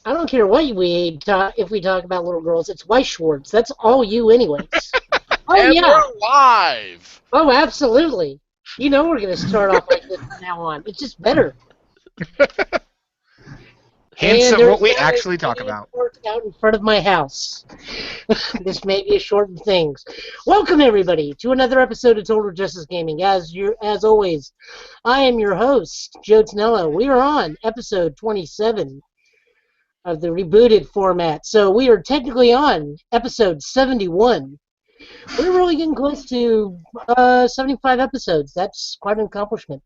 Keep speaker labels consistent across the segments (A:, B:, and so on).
A: I don't care what we talk if we talk about little girls. It's Weiss Schwartz. That's all you, anyways. Oh
B: And
A: yeah.
B: we're live!
A: Oh, absolutely. You know we're going to start off like this from now on. It's just better.
C: Hints
A: And
C: of
A: there's
C: what we
A: now a
C: actually talk
A: giant
C: about.
A: park out in front of my house. This may be a shortened things. Welcome everybody to another episode of Total Justice Gaming. As always, I am your host, Joe Tonello. We are on episode 27 of the rebooted format. So we are technically on episode 71. We're really getting close to 75 episodes. That's quite an accomplishment.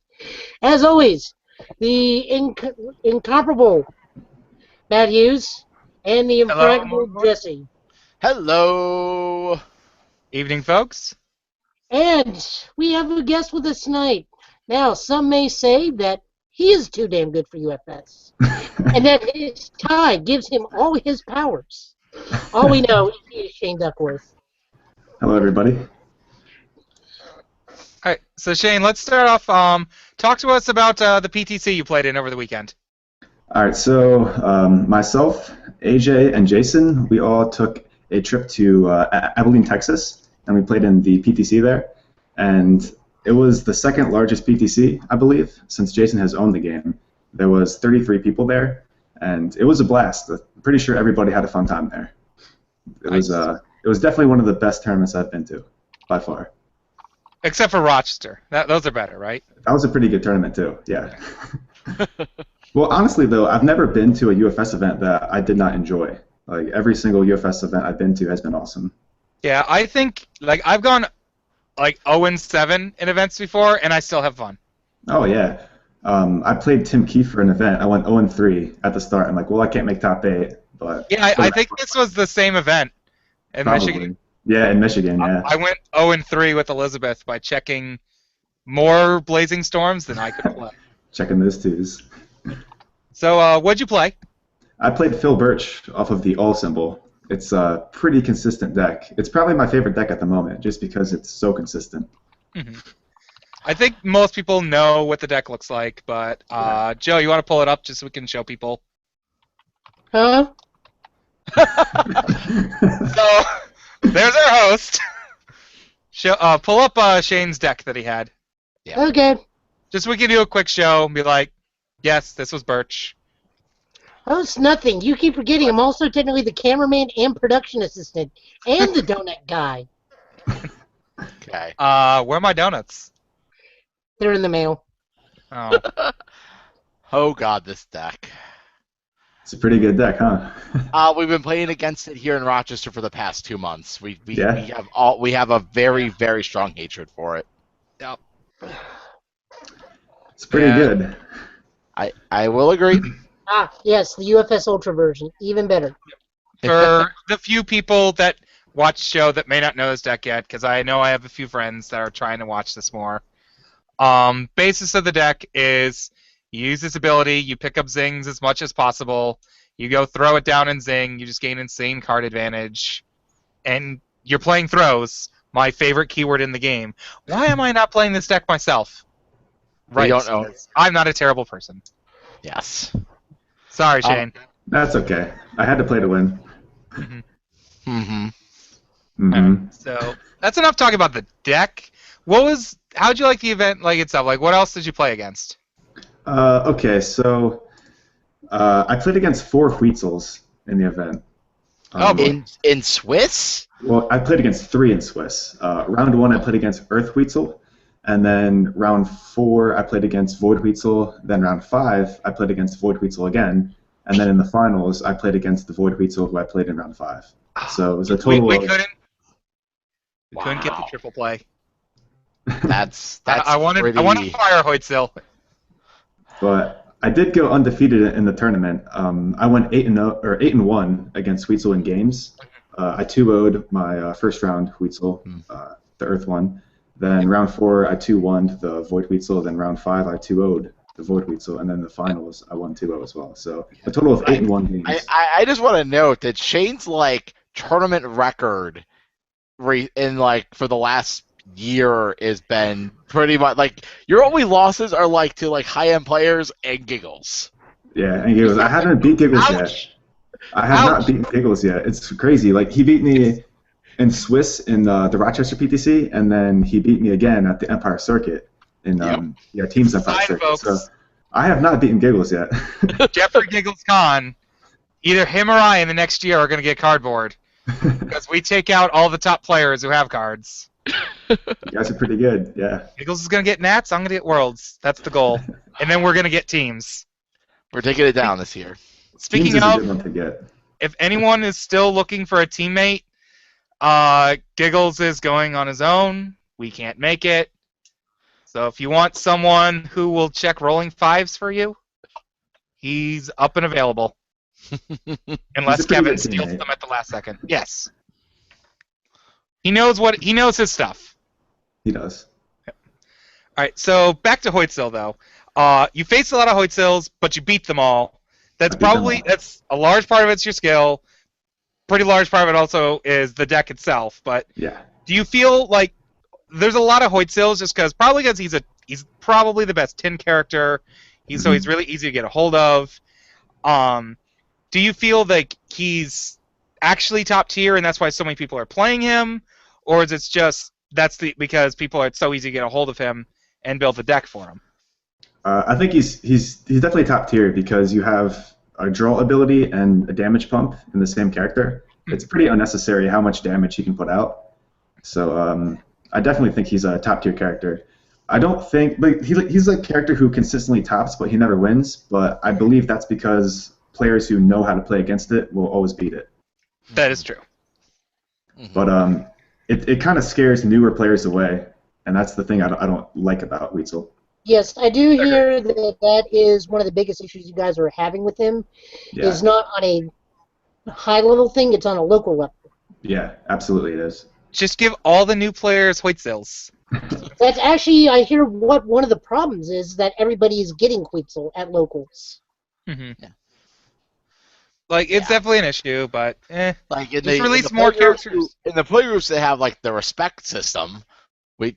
A: As always, the incomparable Matt Hughes and the impractical Jesse.
B: Hello!
C: Evening, folks.
A: And we have a guest with us tonight. Now, some may say that he is too damn good for UFS, and that his tie gives him all his powers. All we know is he is Shane Duckworth.
D: Hello, everybody.
C: All right, so Shane, let's start off. Talk to us about the PTC you played in over the weekend.
D: All right, so myself, AJ, and Jason, we all took a trip to Abilene, Texas, and we played in the PTC there. And it was the second largest PTC, I believe, since Jason has owned the game. There was 33 people there, and it was a blast. I'm pretty sure everybody had a fun time there. It was definitely one of the best tournaments I've been to, by far.
C: Except for Rochester. Those are better, right?
D: That was a pretty good tournament, too, yeah. Well, honestly, though, I've never been to a UFS event that I did not enjoy. Like, every single UFS event I've been to has been awesome.
C: Yeah, I think, I've gone, 0-7 in events before, and I still have fun.
D: Oh, yeah. I played Tim Keefe for an event. I went 0-3 at the start. I'm like, well, I can't make top 8, but...
C: Yeah, I think this was the same event in Michigan.
D: Yeah, in Michigan, yeah.
C: I went 0-3 with Elizabeth by checking more Blazing Storms than I could play.
D: Checking those twos.
C: So, what'd you play?
D: I played Phil Birch off of the All symbol. It's a pretty consistent deck. It's probably my favorite deck at the moment, just because it's so consistent.
C: Mm-hmm. I think most people know what the deck looks like, but Joe, you want to pull it up just so we can show people?
A: Huh?
C: So, there's our host. Pull up Shane's deck that he had.
B: Yeah.
A: Okay.
C: Just so we can do a quick show and be like, yes, this was Birch.
A: Oh, it's nothing. You keep forgetting I'm also technically the cameraman and production assistant and the donut guy.
B: Okay.
C: Where are my donuts?
A: They're in the mail.
C: Oh.
B: Oh god, this deck.
D: It's a pretty good deck, huh?
B: We've been playing against it here in Rochester for the past 2 months. We
D: Yeah.
B: we have a very, very strong hatred for it.
C: Yep.
D: It's pretty good.
B: I will agree.
A: Ah, yes, the UFS Ultra version. Even better.
C: For the few people that watch the show that may not know this deck yet, because I know I have a few friends that are trying to watch this more. Basis of the deck is you use this ability, you pick up zings as much as possible, you go throw it down and zing, you just gain insane card advantage, and you're playing throws, my favorite keyword in the game. Why am I not playing this deck myself?
B: We don't know.
C: I'm not a terrible person.
B: Yes.
C: Sorry, Shane.
D: That's okay. I had to play to win.
B: Mm-hmm.
D: Mm-hmm.
C: So that's enough talking about the deck. How'd you like the event itself? What else did you play against?
D: Okay, so I played against 4 Huitzels in the event.
B: In Swiss?
D: Well, I played against 3 in Swiss. Round 1, I played against Earth Huitzel, and then round 4, I played against Void Huitzel. Then round 5, I played against Void Huitzel again, and then in the finals, I played against the Void Huitzel who I played in round 5. So it was a total.
C: We
D: of...
C: couldn't get the triple play.
B: That's
C: I wanted
B: pretty...
C: to fire Hoytzel.
D: But I did go undefeated in the tournament. I went 8-1 against Huitzel in games. I 2-0'd my first round Huitzel, the Earth one. Then round 4, I 2-1'd the Void Huitzel. Then round 5, I 2-0'd the Void Huitzel. And then the finals, I won 2-0 as well. So a total of 8-1 games.
B: I just want to note that Shane's tournament record in for the last year has been pretty much your only losses are to high-end players and Giggles.
D: Yeah, and Giggles. I haven't beat Giggles yet. I have
C: Ouch.
D: not beaten Giggles yet. It's crazy. Like he beat me in Swiss in the Rochester PTC, and then he beat me again at the Empire Circuit in Teams Empire
C: Fine,
D: Circuit.
C: folks.
D: So I have not beaten Giggles yet.
C: Jeffrey Giggles Khan, either him or I in the next year are going to get cardboard because we take out all the top players who have cards.
D: You guys are pretty good. Yeah.
C: Giggles is going to get Nats. I'm going to get Worlds. That's the goal. And then we're going to get teams.
B: We're taking it down this year.
C: Speaking
D: Teams is a
C: of,
D: good one to get.
C: if anyone is still looking for a teammate, Giggles is going on his own. We can't make it. So if you want someone who will check rolling fives for you, he's up and available. Unless
D: He's a pretty
C: Kevin
D: good
C: steals
D: teammate.
C: them at the last second. Yes. He knows his stuff.
D: He does.
C: Alright, so back to Hoytsil though. You faced a lot of Hoytsils, but you beat them all. That's
D: I beat them
C: probably
D: all.
C: that's a large part of it's your skill. Pretty large part of it also is the deck itself. But
D: Yeah.
C: do you feel like there's a lot of Hoytsils just because he's probably the best 10 character. So he's really easy to get a hold of. Do you feel like he's actually top tier and that's why so many people are playing him, or is it just because people are so easy to get a hold of him and build the deck for him?
D: I think he's definitely top tier because you have a draw ability and a damage pump in the same character. It's pretty unnecessary how much damage he can put out. So I definitely think he's a top tier character. I don't think, but he's a character who consistently tops, but he never wins. But I believe that's because players who know how to play against it will always beat it.
C: That is true.
D: But it kind of scares newer players away, and that's the thing I don't like about Weitzel.
A: Yes, I do hear that is one of the biggest issues you guys are having with him.
D: Yeah.
A: Is not on a high-level thing, it's on a local level.
D: Yeah, absolutely it is.
C: Just give all the new players Hoytsils.
A: That's actually, I hear what one of the problems is that everybody is getting Quetzal at locals.
C: Mm-hmm.
B: Yeah.
C: Like, it's definitely an issue, but
B: Like
C: Just release more characters.
B: In the playgroups that have like the respect system, we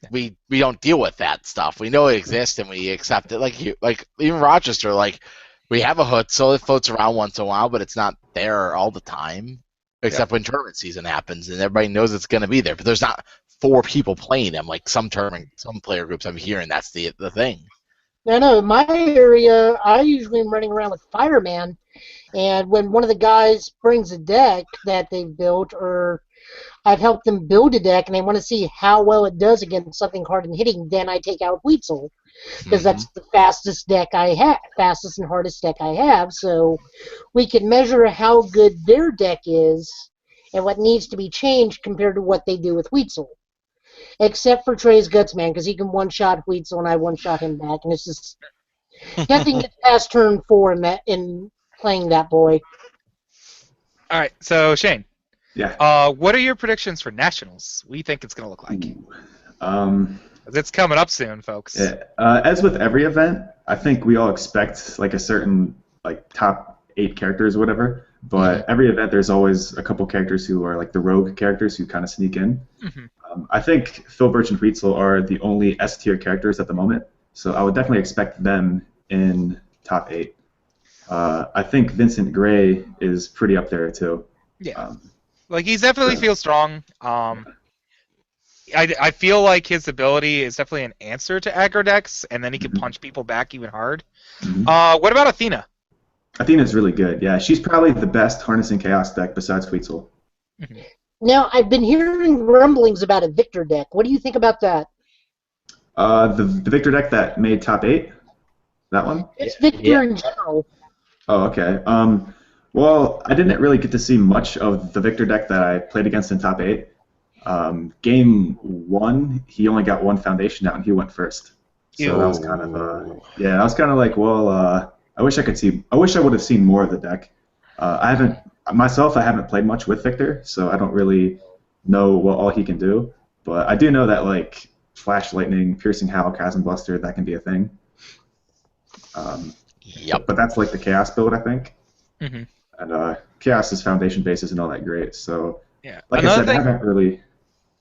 B: don't deal with that stuff. We know it exists and we accept it. Like even Rochester, like we have a hood, so it floats around once in a while, but it's not there all the time, except when tournament season happens and everybody knows it's going to be there. But there's not 4 people playing them like some player groups I'm hearing. That's the thing.
A: No, in my area, I usually am running around with Fireman, and when one of the guys brings a deck that they've built, or I've helped them build a deck, and they want to see how well it does against something hard and hitting, then I take out Weitzel, because that's the fastest and hardest deck I have, so we can measure how good their deck is and what needs to be changed compared to what they do with Weitzel. Except for Trey's Gutsman, because he can one-shot Weitzel and I one-shot him back, and it's just nothing gets past turn 4 in playing that boy.
C: all right. So Shane,
D: Yeah.
C: what are your predictions for nationals? What do you think it's going to look like? 'Cause it's coming up soon, folks.
D: Yeah. As with every event, I think we all expect like a certain like top 8 characters or whatever. But every event, there's always a couple characters who are like the rogue characters who kind of sneak in.
C: Mm-hmm.
D: I think Filbert and Weitzel are the only S tier characters at the moment, so I would definitely expect them in top 8. I think Vincent Gray is pretty up there too.
C: Yeah. Like, he's definitely feels strong. I feel like his ability is definitely an answer to aggro decks, and then he can punch people back even hard. What about Athena?
D: Athena's really good. Yeah, she's probably the best harnessing chaos deck besides Weitzel.
A: Now, I've been hearing rumblings about a Victor deck. What do you think about that?
D: The Victor deck that made top 8? That one?
A: It's Victor in general.
D: Oh, okay. Well, I didn't really get to see much of the Victor deck that I played against in top 8. Game 1, he only got 1 foundation out and he went first. So that was kind of I was kind of like, well, I wish I would have seen more of the deck. I haven't played much with Victor, so I don't really know what all he can do. But I do know that like Flash Lightning, Piercing Howl, Chasm Buster, that can be a thing.
B: Yep.
D: But that's like the Chaos build, I think.
C: Mm-hmm.
D: And Chaos's foundation base isn't all that great. So,
C: Yeah.
D: like I said, I haven't really.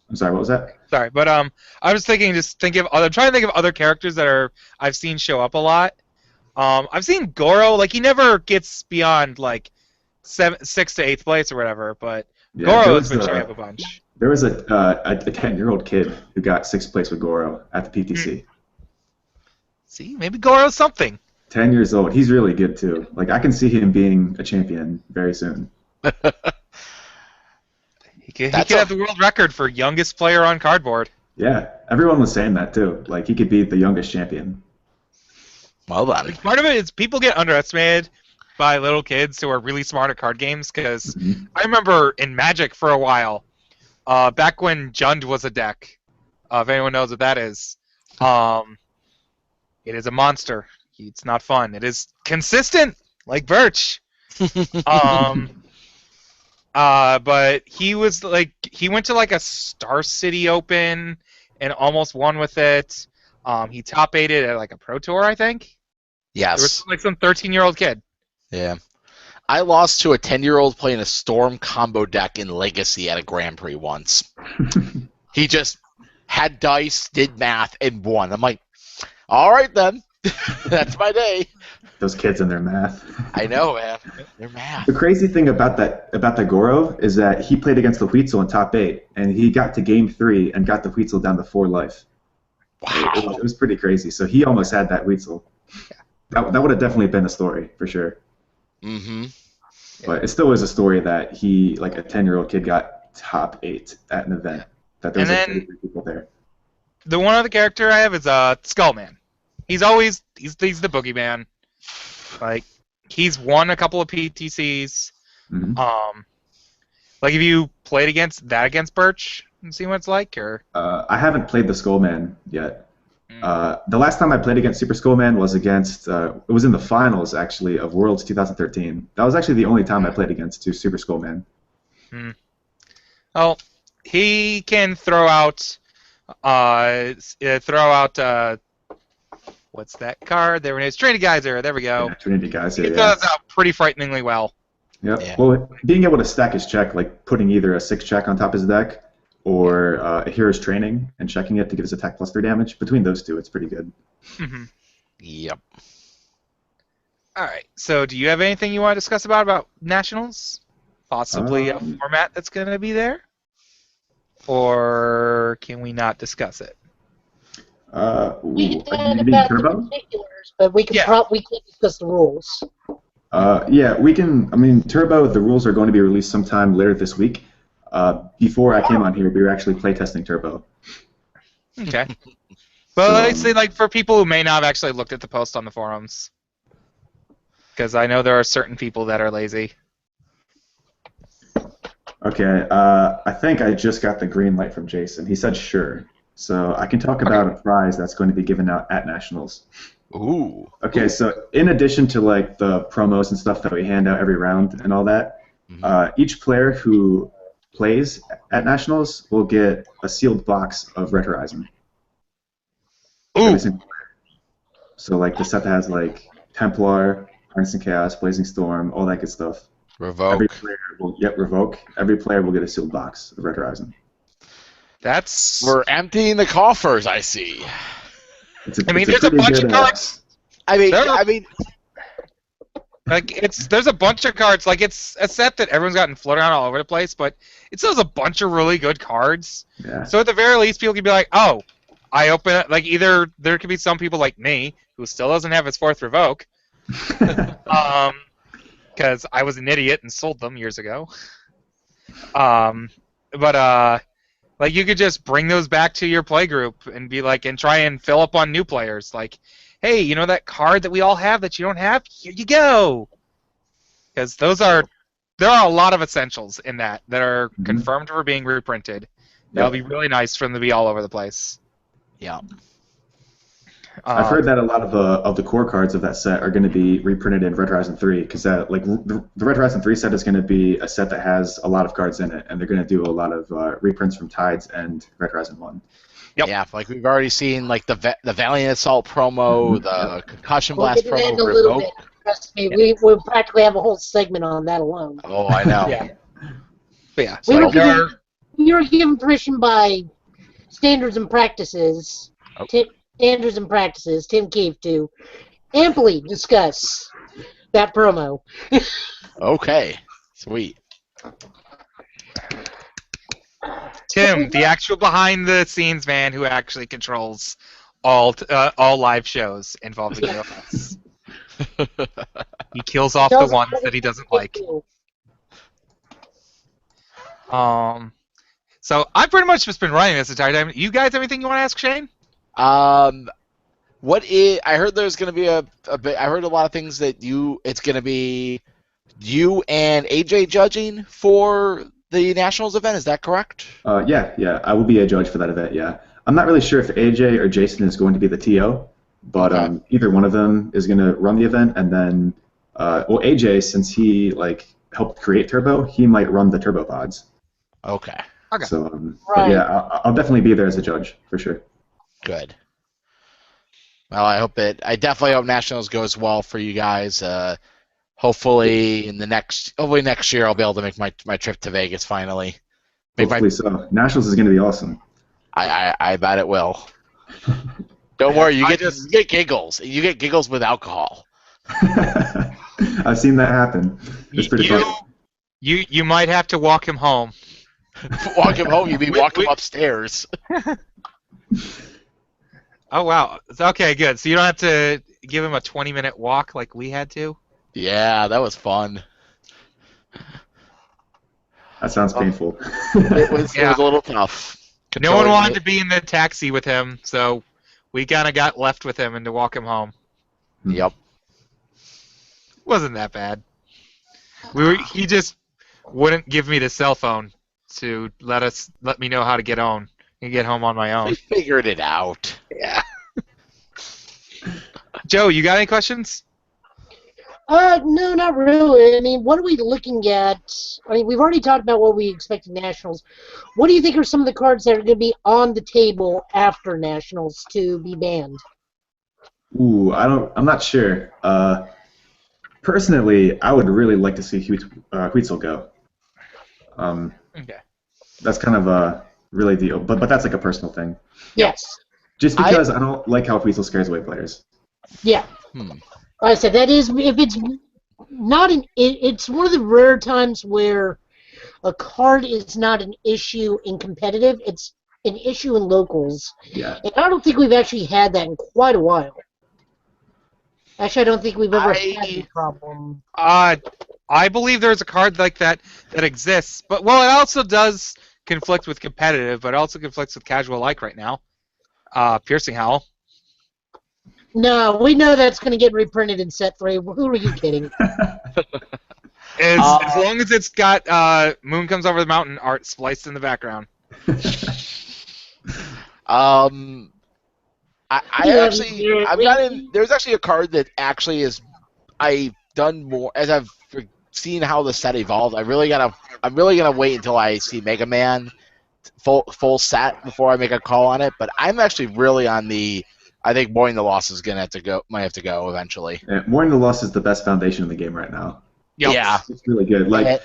D: I'm sorry, what was that?
C: Sorry, but I was trying to think of other characters that I've seen show up a lot. I've seen Goro, like he never gets beyond like 6th to 8th place or whatever, but
D: Yeah,
C: Goro has been showing up a bunch.
D: There was a 10-year-old kid who got 6th place with Goro at the PTC.
C: See, maybe Goro's something.
D: 10 years old. He's really good too. Like I can see him being a champion very soon.
C: He could have the world record for youngest player on cardboard.
D: Yeah, everyone was saying that too. Like he could be the youngest champion.
B: Well done.
C: Like, part of it is people get underestimated by little kids who are really smart at card games, because I remember in Magic for a while, back when Jund was a deck, if anyone knows what that is, it is a monster. It's not fun. It is consistent, like Birch. But he went to like a Star City Open and almost won with it. He top 8'd at like a Pro Tour, I think.
B: Yes.
C: There was like some 13-year-old kid.
B: Yeah. I lost to a 10-year-old playing a Storm combo deck in Legacy at a Grand Prix once. He just had dice, did math, and won. I'm like, all right then. That's my day.
D: Those kids and their math.
B: I know, man. Their math.
D: The crazy thing about that Goro is that he played against the Huitzel in top 8, and he got to game 3 and got the Huitzel down to 4 life.
B: Wow.
D: It was pretty crazy. So he almost had that Huitzel. That would have definitely been a story, for sure.
B: Mm-hmm.
D: But it still was a story that he, like a 10-year-old kid, got top 8 at an event. That there was like 33 people there.
C: The one other character I have is Skullman. He's the boogeyman. Like, he's won a couple of PTCs.
D: Mm-hmm.
C: Like, have you played against Birch and see what it's like, or?
D: I haven't played the Skullman yet. The last time I played against Super Skullman was against, it was in the finals, actually, of Worlds 2013. That was actually the only time I played against Super Skullman.
C: Oh, he can throw out, what's that card? There it is, Trinity Geyser, there we go.
D: Yeah, Trinity Geyser,
C: He does out pretty frighteningly well.
D: Yep.
B: Yeah.
D: Well, being able to stack his check, like putting either a 6 check on top of his deck, or a Hero's Training and checking it to give his attack plus 3 damage. Between those two, it's pretty good.
C: Mm-hmm.
B: Yep.
C: All right. So, do you have anything you want to discuss about Nationals? Possibly a format that's going to be there, or can we not discuss it?
A: We can
D: you
A: talk
D: mean
A: about
D: Turbo?
A: the particulars, but we can we can discuss the rules.
D: Yeah, we can. I mean, Turbo. The rules are going to be released sometime later this week. Before I came on here, we were actually playtesting Turbo.
C: Okay. Well, I'd say, like, for people who may not have actually looked at the post on the forums, because I know there are certain people that are lazy.
D: Okay, I think I just got the green light from Jason. He said sure. So I can talk about a prize that's going to be given out at Nationals.
B: Ooh.
D: Okay, so in addition to, like, the promos and stuff that we hand out every round and all that, each player who plays at Nationals will get a sealed box of Red Horizon.
C: Ooh.
D: So, like, the set that has, like, Templar, Harnessing Chaos, Blazing Storm, all that good stuff.
B: Revoke.
D: Every player will revoke. Every player will get a sealed box of Red Horizon.
C: We're
B: emptying the coffers, I see.
C: There's a bunch of cards. There's a bunch of cards. Like, it's a set that everyone's gotten floating around all over the place, but it still has a bunch of really good cards.
D: Yeah.
C: So at the very least, people can be like, oh, I open it. Like, either there could be some people like me who still doesn't have his 4th revoke, because I was an idiot and sold them years ago. Like, you could just bring those back to your play group and be like, and try and fill up on new players. Like, hey, you know that card that we all have that you don't have? Here you go. Because there are a lot of essentials in that are confirmed for being reprinted. That'll be really nice for them to be all over the place.
B: Yeah.
D: I've heard that a lot of the core cards of that set are going to be reprinted in Red Horizon 3, because the Red Horizon 3 set is going to be a set that has a lot of cards in it, and they're going to do a lot of reprints from Tides and Red Horizon 1.
C: Yep.
B: Yeah, like we've already seen, like the Valiant Assault promo, the Concussion Blast
A: We'll get into
B: promo,
A: that in a little
B: Revoke.
A: bit. Trust me, we'll practically have a whole segment on that alone.
B: Oh, I know.
C: Yeah. But yeah,
A: We
C: so
A: were given permission by Standards and Practices, Tim Keefe, to amply discuss that promo.
B: Okay. Sweet.
C: Tim, the actual behind-the-scenes man who actually controls all live shows involving UFS. He kills off the ones that he doesn't like. So I've pretty much just been running this entire time. You guys, anything you want to ask Shane?
B: What is? I heard there's going to be a bit. I heard a lot of things that it's going to be you and AJ judging for the Nationals event. Is that correct?
D: Yeah. I will be a judge for that event. Yeah. I'm not really sure if AJ or Jason is going to be the TO, but
B: Okay.
D: Either one of them is going to run the event, and then AJ, since he helped create Turbo, he might run the Turbo pods.
B: Okay.
C: Okay.
D: So,
A: Right.
D: but yeah, I'll definitely be there as a judge for sure.
B: Good. Well, I definitely hope Nationals goes well for you guys. Hopefully next year I'll be able to make my trip to Vegas finally.
D: Hopefully so. Nationals is going to be awesome.
B: I bet it will. Don't worry, you get giggles. You get giggles with alcohol.
D: I've seen that happen. It's pretty funny.
C: You might have to walk him home.
B: Walk him home. You mean walk him upstairs?
C: Oh wow. Okay, good. So you don't have to give him a 20-minute walk like we had to.
B: Yeah, that was fun.
D: That sounds painful.
B: It was a little tough.
C: No one wanted to be in the taxi with him, so we kind of got left with him and to walk him home.
B: Yep.
C: Wasn't that bad. He just wouldn't give me the cell phone to let me know how to get home on my own.
B: I figured it out.
C: Yeah. Joe, you got any questions?
A: No, not really. I mean, what are we looking at? I mean, we've already talked about what we expect in Nationals. What do you think are some of the cards that are going to be on the table after Nationals to be banned?
D: Ooh, I'm not sure. Personally, I would really like to see Huitzel go.
C: Okay.
A: That's
D: kind of really but that's like a personal thing.
A: Yes.
D: Just because I don't like how Huitzel scares away players.
A: Yeah. Like I said, that is, if it's not it's one of the rare times where a card is not an issue in competitive, it's an issue in locals.
D: Yeah.
A: And I don't think we've actually had that in quite a while. Actually, I don't think we've ever had a problem.
C: I believe there's a card like that exists, but it also does conflict with competitive, but it also conflicts with casual like right now. Piercing Howl.
A: No, we know that's going to get reprinted in set 3. Who are you kidding?
C: As long as it's got Moon Comes Over the Mountain art spliced in the background.
B: There's actually a card that actually is. I've done more as I've seen how the set evolved. I'm really gonna wait until I see Mega Man full set before I make a call on it. But I'm actually really on the. I think Mourning the Loss is might have to go eventually.
D: Yeah, Mourning the Loss is the best foundation in the game right now.
C: Yep.
B: Yeah,
D: it's really good. Like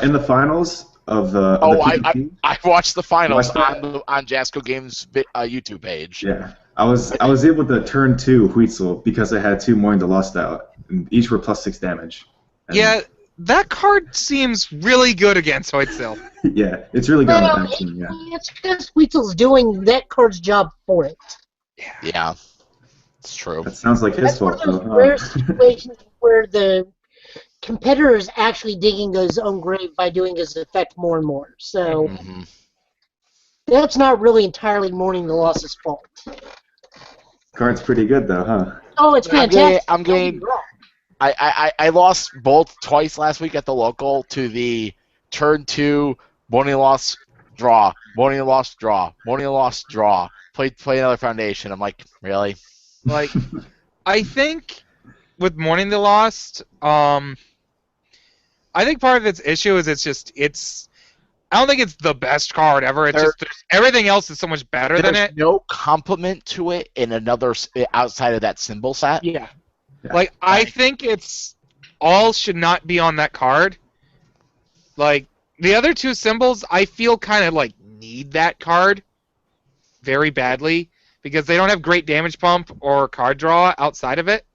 D: in the finals of the PvP,
B: I watched the finals on Jasco Games YouTube page.
D: Yeah, I was able to turn 2 Huitzel because I had 2 Mourning the Lost out, and each were +6 damage. And
C: yeah, that card seems really good against Huitzel.
D: Yeah, it's really good on that team. Yeah,
A: It's because Huitzel's doing that card's job for it.
B: Yeah, it's true.
D: that sounds like his
A: That's
D: fault.
A: one of those rare situations where the competitor is actually digging his own grave by doing his effect more and more. So that's not really entirely Mourning the Loss's fault.
D: Card's pretty good though, huh?
A: Oh, it's fantastic.
B: I'm getting. I lost both twice last week at the local to the turn 2 Mourning the Loss draw, Mourning the Loss draw, Mourning the Loss draw. Play another foundation. I'm like, really?
C: Like, I think with Mourning the Lost, I think part of its issue is I don't think it's the best card ever. It's just everything else is so much better than it.
B: There's no complement to it in another outside of that symbol set.
C: Yeah. Like, I think it's all should not be on that card. Like, the other 2 symbols, I feel kind of like need that card very badly because they don't have great damage pump or card draw outside of it.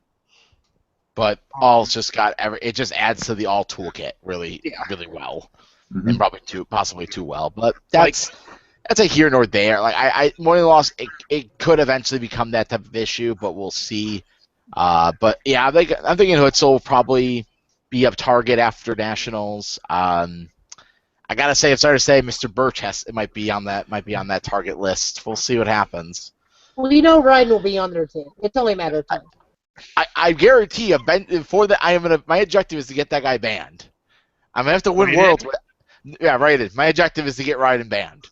B: but all's just got it just adds to the all toolkit really well, and probably possibly too well. But that's a here nor there. Like I more than lost, it could eventually become that type of issue, but we'll see. But yeah, I'm thinking Hutzel will probably be up target after Nationals. I gotta say, I'm sorry to say, Mr. Birch might be on that target list. We'll see what happens.
A: Well, you know, Ryan will be on there too. It's only a matter of time.
B: I guarantee you, my objective is to get that guy banned. I'm gonna have to win Worlds. Yeah, rated. My objective is to get Raiden banned.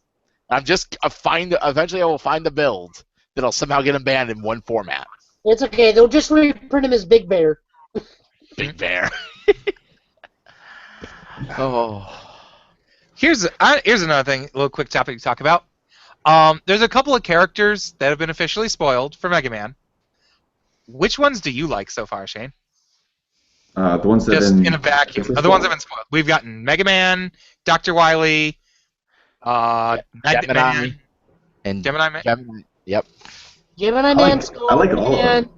B: Eventually I will find a build that'll somehow get him banned in one format.
A: It's okay. They'll just reprint him as Big Bear.
B: Big Bear. Oh.
C: Here's another thing, a little quick topic to talk about. There's a couple of characters that have been officially spoiled for Mega Man. Which ones do you like so far, Shane?
D: The ones that
C: just in a vacuum. The ones that have been spoiled. We've gotten Mega Man, Dr. Wily, Magnet Man,
B: and
C: Gemini Man.
B: Yep.
A: Gemini Man.
D: I like all of them.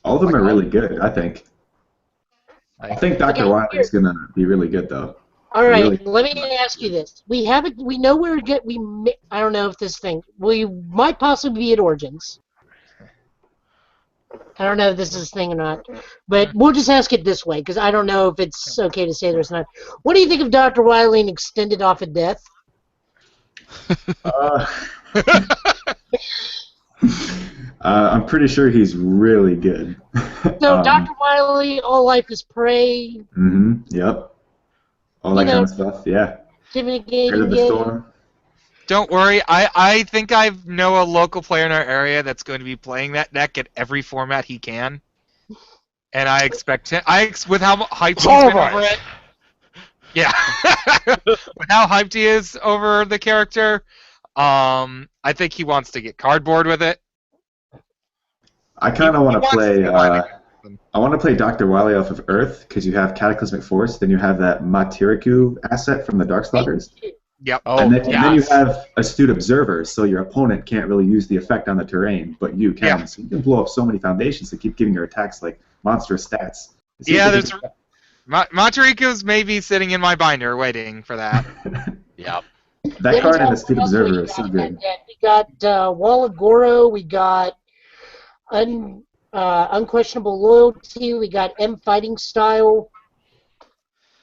D: All of them are really good, I think. I think Dr. Wily is gonna be really good though.
A: All right, let me ask you this: we know where to get. I don't know if this thing. We might possibly be at Origins. I don't know if this is a thing or not, but we'll just ask it this way because I don't know if it's okay to say this or not. What do you think of Dr. Wily and Extended Off of Death?
D: I'm pretty sure he's really good.
A: So Dr. Wily, All Life is Prey.
D: Yep. All that kind of stuff. Yeah. Head of the Storm.
C: Don't worry, I think I know a local player in our area that's going to be playing that deck at every format he can, and I expect him. With how hyped he's been over it. Yeah, with how hyped he is over the character, I think he wants to get cardboard with it.
D: I kind of want to play. I want to play Dr. Wily off of Earth because you have Cataclysmic Force, then you have that Matiriku asset from the Darkstalkers.
C: Yep.
D: And then you have Astute Observer, so your opponent can't really use the effect on the terrain, but you can. Yeah. So you can blow up so many foundations to keep giving your attacks like monstrous stats.
C: Yeah, there's Matariku's maybe sitting in my binder waiting for that.
B: Yep.
D: That card and Astute Observer is so good.
A: We got Wall of Goro, we got Unquestionable Loyalty, we got M Fighting Style.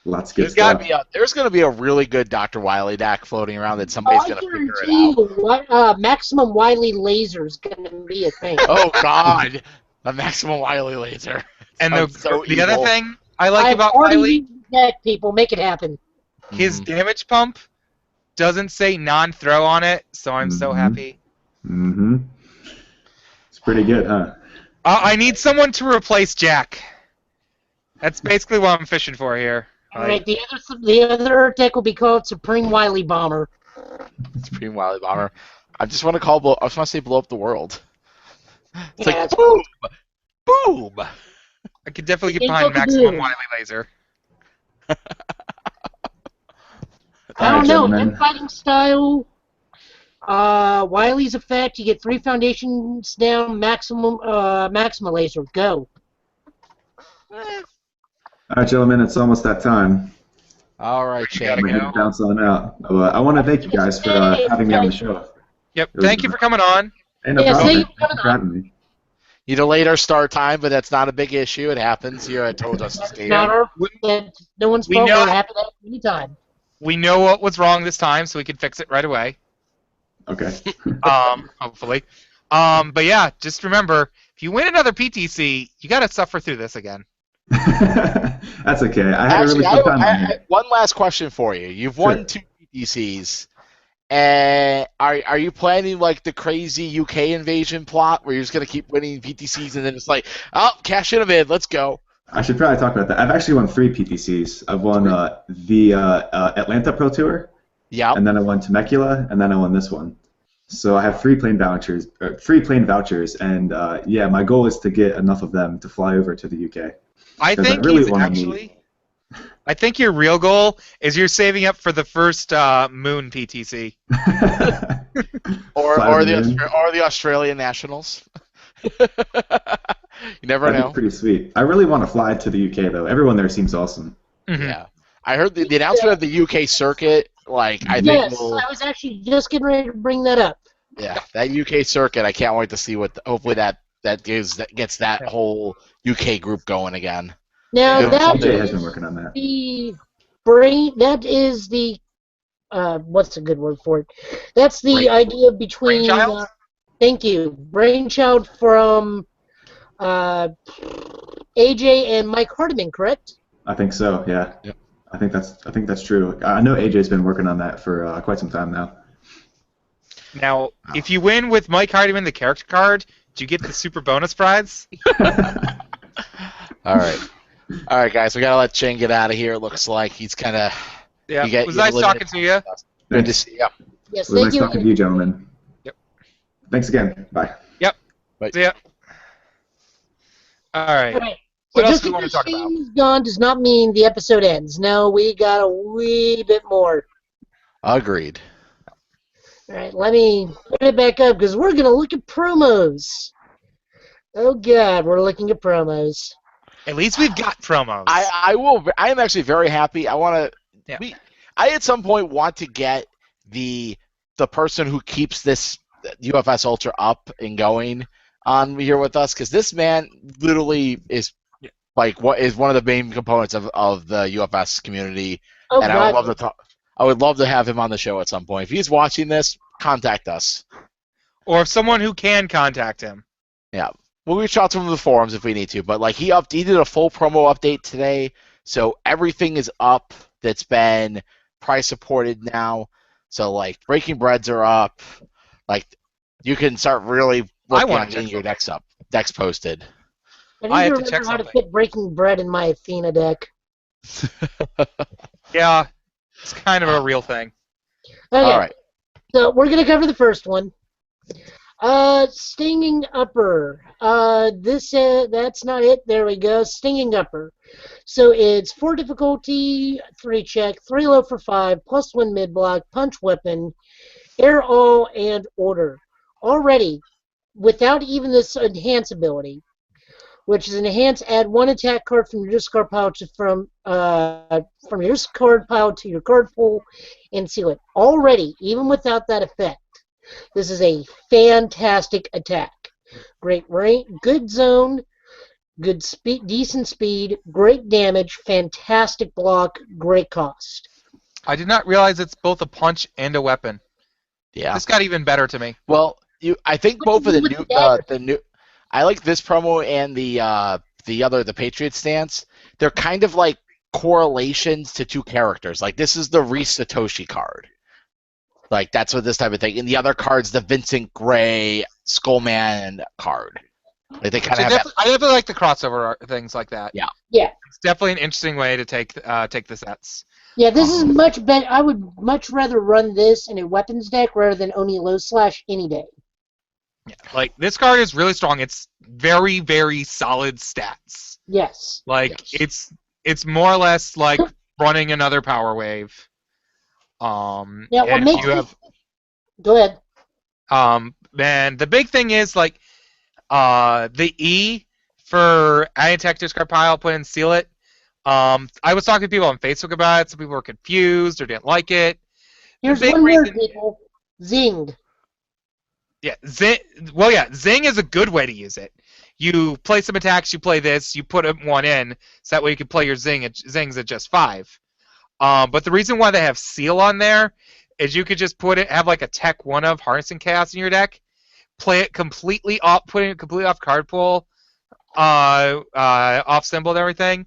D: Lots of good stuff.
B: There's going to be a really good Dr. Wily deck floating around that somebody's going to figure it
A: out. Maximum Wily Laser is going to be a thing.
B: Oh, God. The Maximum Wily Laser.
C: And the other thing I like about Wily...
A: Deck, people, make it happen.
C: His damage pump doesn't say non-throw on it, so I'm so happy.
D: It's pretty good, huh?
C: I need someone to replace Jack. That's basically what I'm fishing for here.
A: Alright, the other deck will be called Supreme Wily Bomber.
B: Supreme Wily Bomber. I just want to say blow up the world. It's like boom! Boom!
C: I could definitely get behind Maximum Wily Laser.
A: I don't know, M Fighting Style, Wily's effect, you get 3 foundations down, Maxima Laser, go.
D: All right, gentlemen, it's almost that time.
B: All right, Shane.
D: We're going to bounce on out. I want to thank you guys for having me on the show.
C: Yep, thank you for coming on.
D: Hey, no problem.
B: You delayed our start time, but that's not a big issue. It happens here at Total Justice Game.
A: No one's fault. We're happy to have anytime.
C: We know what was wrong this time, so we can fix it right away.
D: Okay.
C: Hopefully. But yeah, just remember, if you win another PTC, you got to suffer through this again.
D: That's okay. I had a really good time.
B: One last question for you. You've won 2 PTCs. Are you planning like the crazy UK invasion plot where you're just gonna keep winning PTCs and then it's like, oh, cash in a bid, let's go?
D: I should probably talk about that. I've actually won 3 PTCs. I've won the Atlanta Pro Tour.
B: Yeah.
D: And then I won Temecula, and then I won this one. So I have 3 plane vouchers, and yeah, my goal is to get enough of them to fly over to the UK.
C: I think I think your real goal is you're saving up for the first Moon PTC.
B: or the Australian Nationals. You never
D: That'd
B: know.
D: be pretty sweet. I really want to fly to the UK though. Everyone there seems awesome.
C: Mhm.
B: Yeah. I heard the announcement of the UK circuit. Like, I think
A: Yes,
B: we'll.
A: I was actually just getting ready to bring that up.
B: Yeah, that UK circuit. I can't wait to see what. Hopefully that gets that whole UK group going again.
A: Now
B: Yeah,
A: that
D: AJ has
A: is
D: been working on that.
A: the brain. That is the what's a good word for it? That's the
C: Brain-
A: idea between.
C: Brainchild?
A: Thank you, brainchild from AJ and Mike Hardiman, correct?
D: I think so. Yeah.
B: Yep.
D: I think that's true. I know AJ's been working on that for quite some time now.
C: Now, if you win with Mike Hardiman, the character card, do you get the super bonus prize?
B: All right, guys. We gotta let Ching get out of here. It looks like he's kind of.
C: Yeah,
B: You get-
C: it was
B: you
C: nice
B: live
C: talking
B: in-
C: to you.
B: Good to see you.
A: Yes,
D: It was
A: thank
D: nice
A: you.
D: talking to you, gentlemen.
C: Yep.
D: Thanks again. Bye.
C: See ya. All right.
A: All right.
C: What
A: So
C: else
A: just
C: do we want to
A: because
C: talk about?
A: Shane's gone does not mean the episode ends. No, we got a wee bit more.
B: Agreed.
A: All right, let me put it back up because we're going to look at promos. Oh, God, we're looking at promos.
C: At least we've got promos.
B: I will. I am actually very happy. I want to.
C: Yeah.
B: I at some point want to get the person who keeps this UFS Ultra up and going on here with us, because this man literally is like what is one of the main components of the UFS community,
A: Oh,
B: and
A: God.
B: I would love to talk. I would love to have him on the show at some point. If he's watching this, contact us.
C: Or if someone who can contact him.
B: Yeah, we'll reach out to him in the forums if we need to. But like he did a full promo update today, so everything is up. That's been price supported now. So like Breaking Breads are up. Like you can start really working
C: wanna
B: on getting
C: check
B: your decks posted.
A: I
C: I
A: need
C: have
A: to
C: to check
A: remember how to
C: something.
A: fit Breaking Bread in my Athena deck.
C: Yeah, it's kind of a real thing.
A: Okay,
B: All right.
A: so we're going to cover the first one. Stinging Upper. That's not it. There we go. Stinging Upper. So it's 4 difficulty, 3 check, 3 low for 5, +1 mid block, punch weapon, air all, and order. Already, without even this enhance ability, which is an enhance, add 1 attack card from your discard pile from your discard pile to your card pool and seal it. Already, even without that effect, this is a fantastic attack. Great range, good zone, good speed, decent speed, great damage, fantastic block, great cost.
C: I did not realize it's both a punch and a weapon.
B: Yeah.
C: This got even better to me.
B: Well, I think both of
A: With
B: the new. I like this promo and the Patriot stance. They're kind of like correlations to two characters. Like this is the Reese Satoshi card. Like that's what this type of thing. And the other card's the Vincent Gray Skullman card. Like they kind of have that.
C: I definitely like the crossover things like that.
B: Yeah.
A: Yeah.
C: It's definitely an interesting way to take the sets.
A: Yeah, this is much better. I would much rather run this in a weapons deck rather than Oni Low Slash any day.
C: Yeah. Like this card is really strong. It's very, very solid stats.
A: Yes.
C: Like it's more or less like running another Power Wave.
A: Now, what
C: and
A: makes
C: you have
A: Go ahead.
C: and the big thing is like the E for attack discard pile, put in seal it. I was talking to people on Facebook about it. Some people were confused or didn't like it.
A: Here's
C: big
A: one word,
C: reason-
A: people. Zinged.
C: Yeah, Zing is a good way to use it. You play some attacks, you play this, you put one in, so that way you can play your Zings at just 5. But the reason why they have Seal on there is you could just have like a Tech 1 of Harnessing Chaos in your deck, play it completely off, putting it completely off card pool, off symbol and everything,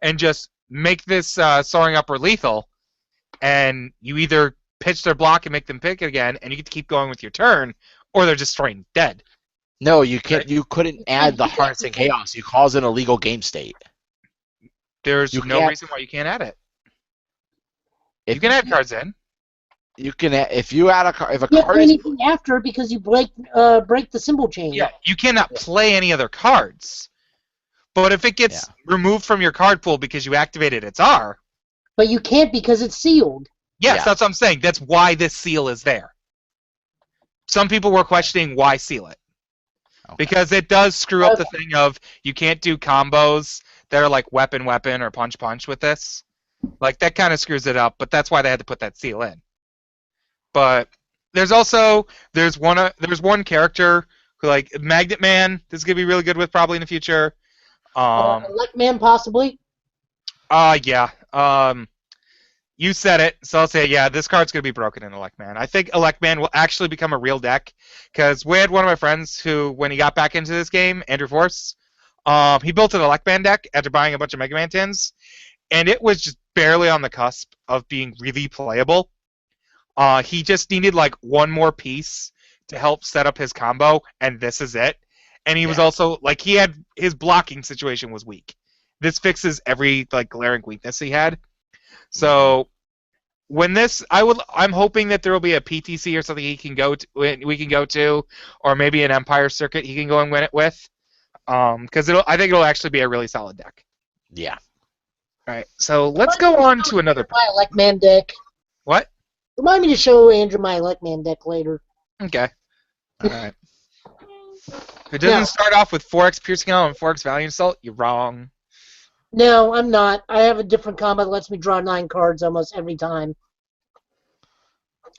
C: and just make this Soaring Upper lethal, and you either pitch their block and make them pick it again, and you get to keep going with your turn, or they're just straight dead.
B: No, you can't. You couldn't add the Harnessing Chaos. You cause an illegal game state.
C: There's
B: You
C: no
B: can't-
C: reason why you can't add it.
B: If
C: You can add cards in.
B: You can if you add a card. If a
A: You can't
B: card
A: do
B: is
A: anything after because you break the symbol chain.
C: Yeah, you cannot play any other cards. But if it gets removed from your card pool because you activated its R,
A: But you can't because it's sealed.
C: yes,
B: Yeah.
C: that's what I'm saying. That's why this seal is there. Some people were questioning why seal it.
B: Okay.
C: Because it does screw up the thing of you can't do combos that are like weapon or punch with this. Like that kind of screws it up, but that's why they had to put that seal in. But there's one character who like Magnet Man. This is gonna be really good with probably in the future.
A: Elect Man, possibly.
C: Yeah. You said it, so I'll say yeah. This card's gonna be broken in Elect Man. I think Elect Man will actually become a real deck because we had one of my friends who, when he got back into this game, Andrew Force, he built an Elect Man deck after buying a bunch of Mega Man tins, and it was just barely on the cusp of being really playable. He just needed like one more piece to help set up his combo, and this is it. And he was also like his blocking situation was weak. This fixes every like glaring weakness he had. So when I'm hoping that there will be a PTC or something we can go to, or maybe an Empire circuit he can go and win it with, because I think it'll actually be a really solid deck.
B: Yeah.
C: All right, so let's go on to another.
A: My Elect Man deck.
C: What?
A: Remind me to show Andrew my Elect Man deck later.
C: Okay. All right. If it doesn't start off with 4x Piercing Armor and 4x Valiant Assault, you're wrong.
A: No, I'm not. I have a different combo that lets me draw 9 cards almost every time.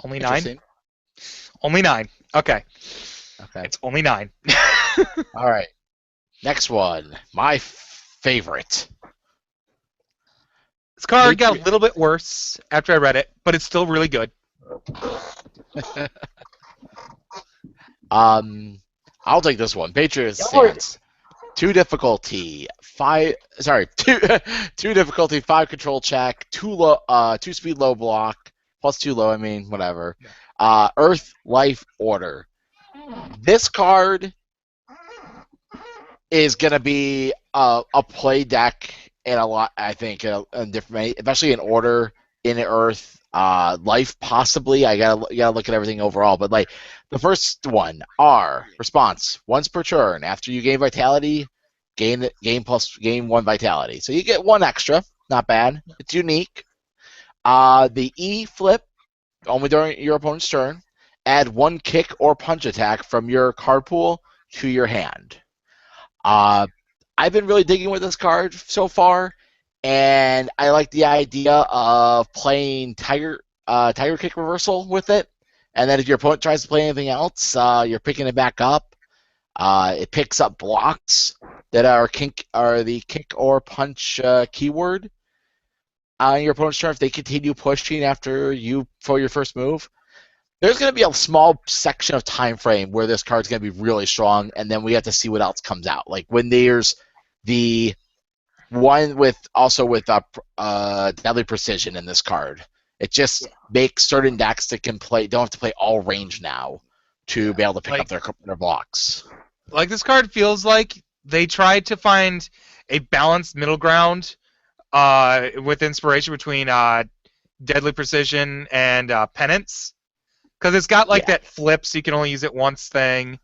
C: Only 9? Only 9. Okay.
B: Okay.
C: It's only 9.
B: All right. Next one. My favorite.
C: This card got a little bit worse after I read it, but it's still really good.
B: I'll take this one. Patriots Stance. 2 difficulty, 5 difficulty, 5 control check, 2 speed low block, plus 2 low, whatever. Earth, Life, Order. This card is gonna be a play deck in a lot, I think, in different, especially in Order, in Earth, Life possibly. I gotta look at everything overall, but like the first one, response once per turn. After you gain Vitality, gain 1 Vitality. So you get 1 extra. Not bad. It's unique. The E flip, only during your opponent's turn. Add 1 kick or punch attack from your card pool to your hand. I've been really digging with this card so far, and I like the idea of playing Tiger Kick Reversal with it, and then if your opponent tries to play anything else, you're picking it back up. It picks up blocks that are the kick or punch keyword on your opponent's turn if they continue pushing after you for your first move. There's going to be a small section of time frame where this card's going to be really strong, and then we have to see what else comes out. Like when there's the one with Deadly Precision in this card. It just makes certain decks that don't have to play all range now to be able to pick up their blocks.
C: Like this card feels like they tried to find a balanced middle ground with inspiration between Deadly Precision and Penance. Because it's got that flip, so you can only use it once thing.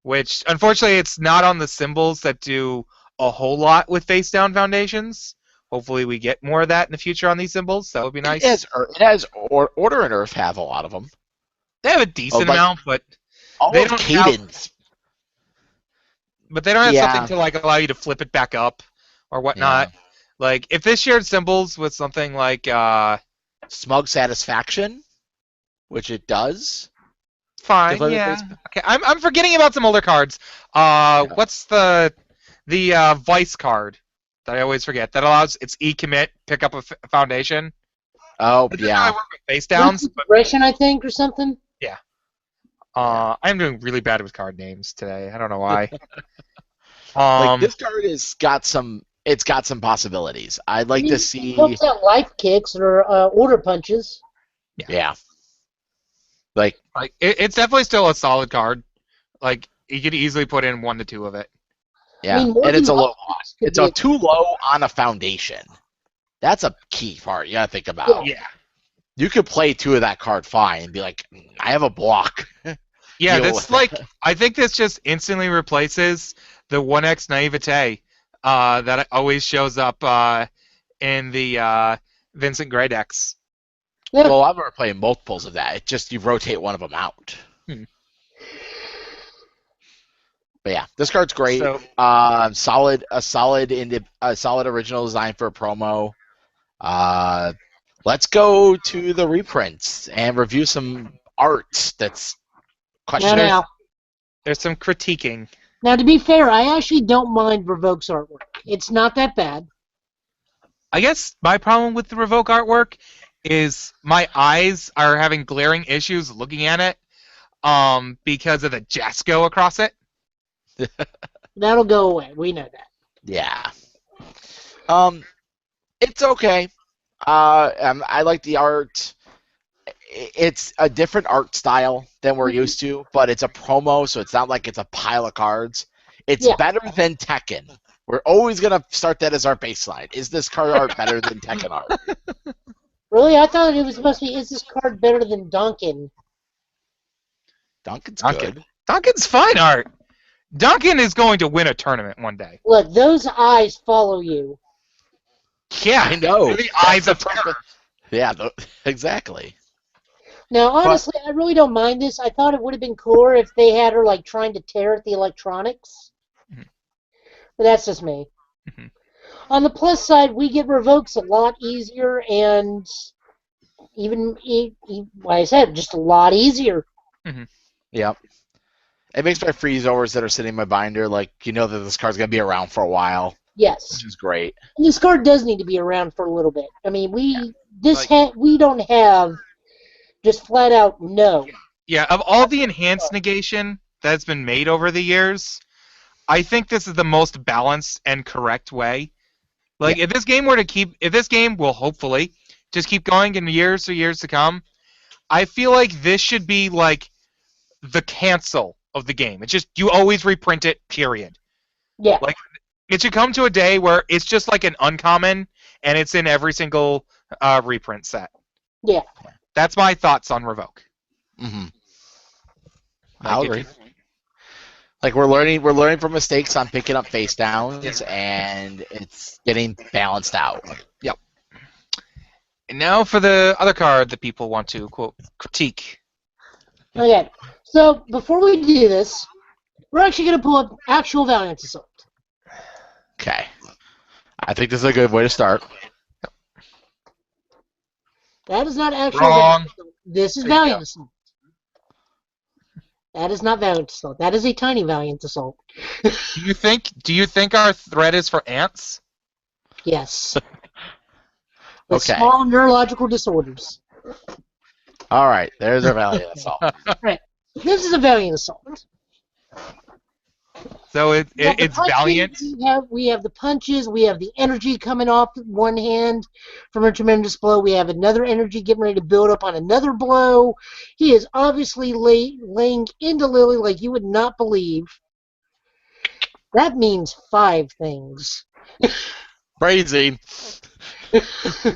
C: Which, unfortunately, it's not on the symbols that do a whole lot with face down foundations. Hopefully we get more of that in the future on these symbols. That would be nice.
B: It has Order and Earth have a lot of them.
C: They have a decent amount, but
B: they don't Cadence.
C: But they don't have something to allow you to flip it back up or whatnot.
B: Yeah.
C: Like if this shared symbols with something like
B: Smug Satisfaction, which it does.
C: Fine, yeah. Okay, I'm forgetting about some older cards. What's the Vice card that I always forget that allows its E-commit, pick up a foundation?
B: Oh,
C: yeah. I work with face downs.
A: Progression, I think, or something?
C: Yeah. I'm doing really bad with card names today. I don't know why.
B: This card has got some. It's got some possibilities. I'd like to see.
A: It helps out life kicks or order punches.
B: Yeah.
C: It's definitely still a solid card. Like you could easily put in 1 to 2 of it.
B: Yeah, and it's a low cost. It's a too low on a foundation. That's a key part you gotta think about.
C: Yeah.
B: You could play 2 of that card fine and be like, I have a block.
C: Yeah, that's I think this just instantly replaces the 1x Naivete that always shows up in the Vincent Gray decks.
A: Yeah.
B: Well, I'm going to play multiples of that. It's just you rotate one of them out. But yeah, this card's great.
C: So-
B: A solid original design for a promo. Let's go to the reprints and review some art that's questionable.
C: There's some critiquing.
A: Now, to be fair, I actually don't mind Revoke's artwork. It's not that bad.
C: I guess my problem with the Revoke artwork is my eyes are having glaring issues looking at it because of the Jasco across it.
A: That'll go away. We know that.
B: Yeah. It's okay. I like the art. It's a different art style than we're used to, but it's a promo, so it's not like it's a pile of cards. It's better than Tekken. We're always going to start that as our baseline. Is this card art better than Tekken art?
A: Really? I thought it was supposed to be, is this card better than Duncan?
B: Duncan's
C: Duncan.
B: good.
C: Duncan's fine art. Duncan is going to win a tournament one day.
A: Look, those eyes follow you.
C: Yeah,
B: I know.
C: they're the eyes of terror.
B: Yeah, exactly.
A: Now, honestly, I really don't mind this. I thought it would have been cooler if they had her, like, trying to tear at the electronics.
C: Mhm.
A: But that's just me.
C: Mhm.
A: On the plus side, we get revokes a lot easier and like I said, just a lot easier.
B: Yep. It makes my freeze overs that are sitting in my binder, like, you know that this card's going to be around for a while,
A: Yes.
B: which is great.
A: And this card does need to be around for a little bit. I mean, we don't have just flat out no.
C: Yeah, of all the enhanced negation that's been made over the years, I think this is the most balanced and correct way. Like, if this game will hopefully just keep going in years to come, I feel like this should be like the cancel of the game. It's just, you always reprint it, period.
A: Yeah.
C: Like, it should come to a day where it's just like an uncommon, and it's in every single reprint set.
A: Yeah.
C: That's my thoughts on Revoke.
B: Mm-hmm.
C: Like,
B: I'll
C: if
B: agree.
C: you-
B: Like, we're learning from mistakes on picking up face downs, and it's getting balanced out.
C: And now for the other card that people want to, quote, critique.
A: Okay. So before we do this, we're actually going to pull up actual Valiant Assault.
B: Okay. I think this is a good way to start.
A: That is not actual
C: Wrong.
A: Valiant Assault. This is
C: There you
A: Valiant
C: go.
A: Assault. That is not Valiant Assault. That is a tiny Valiant Assault.
C: Do you think our threat is for ants?
A: Yes. With
B: Okay.
A: small neurological disorders.
B: All right. There's our Valiant Assault.
A: This is a Valiant Assault.
C: So
A: We have the
C: it's
A: punches,
C: valiant.
A: We have the punches. We have the energy coming off one hand from a tremendous blow. We have another energy getting ready to build up on another blow. He is obviously laying into Lily like you would not believe. That means 5 things.
B: Crazy.
C: So